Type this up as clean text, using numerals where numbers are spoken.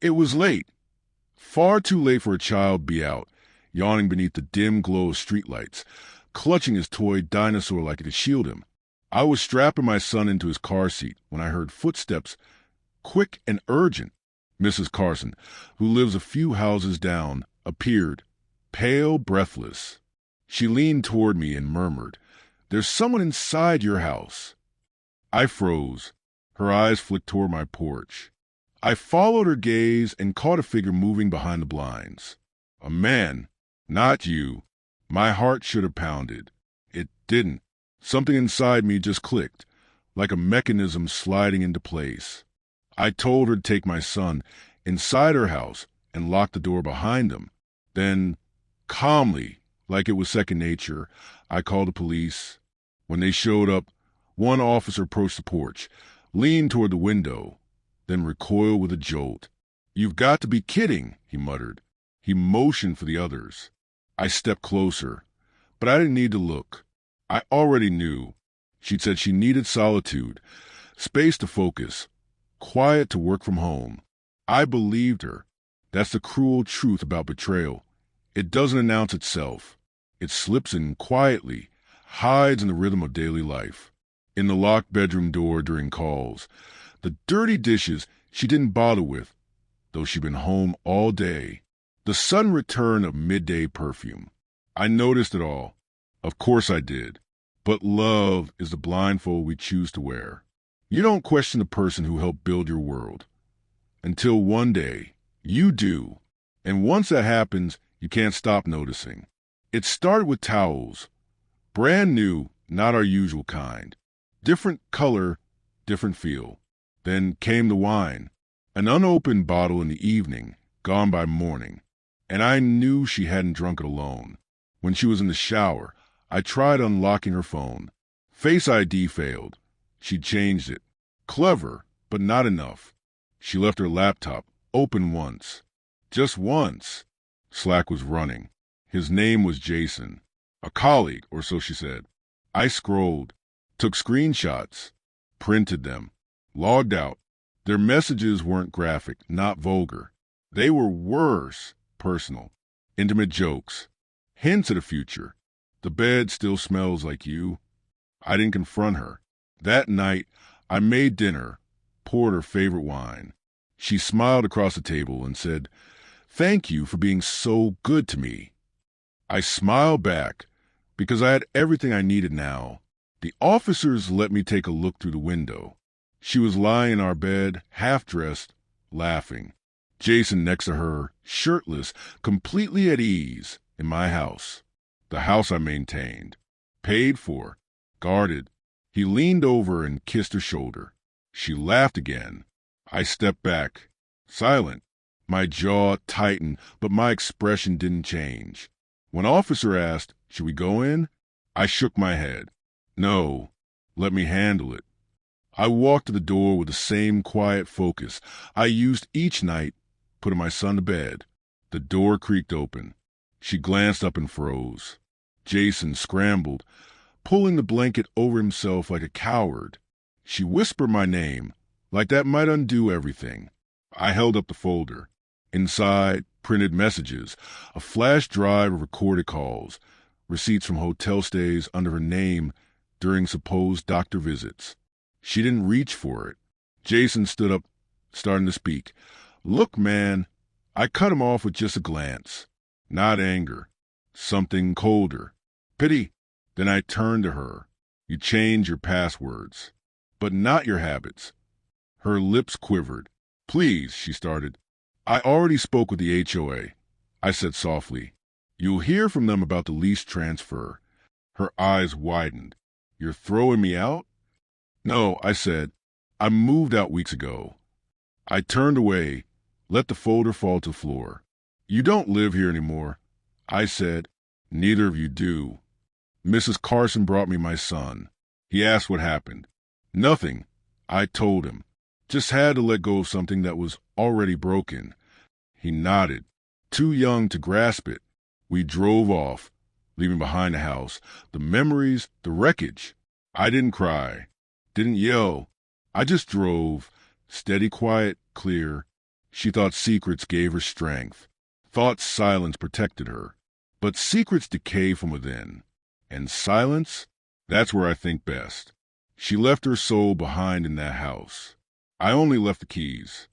It was late. Far too late for a child to be out, yawning beneath the dim glow of streetlights, clutching his toy dinosaur like it to shield him. I was strapping my son into his car seat when I heard footsteps, quick and urgent. Mrs. Carson, who lives a few houses down, appeared, pale, breathless. She leaned toward me and murmured, "There's someone inside your house." I froze. Her eyes flicked toward my porch. I followed her gaze and caught a figure moving behind the blinds. A man. Not you. My heart should have pounded. It didn't. Something inside me just clicked, like a mechanism sliding into place. I told her to take my son inside her house and lock the door behind him. Then, calmly, like it was second nature, I called the police. When they showed up, one officer approached the porch, leaned toward the window, then recoiled with a jolt. "You've got to be kidding," he muttered. He motioned for the others. I stepped closer, but I didn't need to look. I already knew. She'd said she needed solitude, space to focus, quiet to work from home. I believed her. That's the cruel truth about betrayal. It doesn't announce itself. It slips in quietly, hides in the rhythm of daily life. In the locked bedroom door during calls, the dirty dishes she didn't bother with, though she'd been home all day. The sudden return of midday perfume. I noticed it all. Of course I did. But love is the blindfold we choose to wear. You don't question the person who helped build your world. Until one day, you do. And once that happens, you can't stop noticing. It started with towels. Brand new, not our usual kind. Different color, different feel. Then came the wine. An unopened bottle in the evening, gone by morning. And I knew she hadn't drunk it alone. When she was in the shower, I tried unlocking her phone. Face ID failed. She changed it. Clever, but not enough. She left her laptop open once. Just once. Slack was running. His name was Jason. A colleague, or so she said. I scrolled, took screenshots, printed them, logged out. Their messages weren't graphic, not vulgar. They were worse, personal, intimate jokes, hints of the future. The bed still smells like you. I didn't confront her. That night, I made dinner, poured her favorite wine. She smiled across the table and said, "Thank you for being so good to me." I smiled back because I had everything I needed now. The officers let me take a look through the window. She was lying in our bed, half-dressed, laughing. Jason next to her, shirtless, completely at ease, in my house. The house I maintained. Paid for. Guarded. He leaned over and kissed her shoulder. She laughed again. I stepped back. Silent. My jaw tightened, but my expression didn't change. When officer asked, "Should we go in?" I shook my head. "No. Let me handle it." I walked to the door with the same quiet focus I used each night, putting my son to bed. The door creaked open. She glanced up and froze. Jason scrambled, pulling the blanket over himself like a coward. She whispered my name, like that might undo everything. I held up the folder. Inside, printed messages, a flash drive of recorded calls, receipts from hotel stays under her name during supposed doctor visits. She didn't reach for it. Jason stood up, starting to speak. "Look, man." I cut him off with just a glance. Not anger. Something colder. "Pity." Then I turned to her. "You change your passwords, but not your habits." Her lips quivered. "Please," she started. "I already spoke with the HOA." I said softly. "You'll hear from them about the lease transfer." Her eyes widened. "You're throwing me out?" "No," I said. "I moved out weeks ago." I turned away, let the folder fall to the floor. "You don't live here anymore." I said. "Neither of you do." Mrs. Carson brought me my son. He asked what happened. "Nothing." I told him. Just had to let go of something that was already broken. He nodded. Too young to grasp it. We drove off, leaving behind the house, the memories, the wreckage. I didn't cry. Didn't yell. I just drove, steady, quiet, clear. She thought secrets gave her strength, thought silence protected her. But secrets decay from within, and silence, that's where I think best. She left her soul behind in that house. I only left the keys.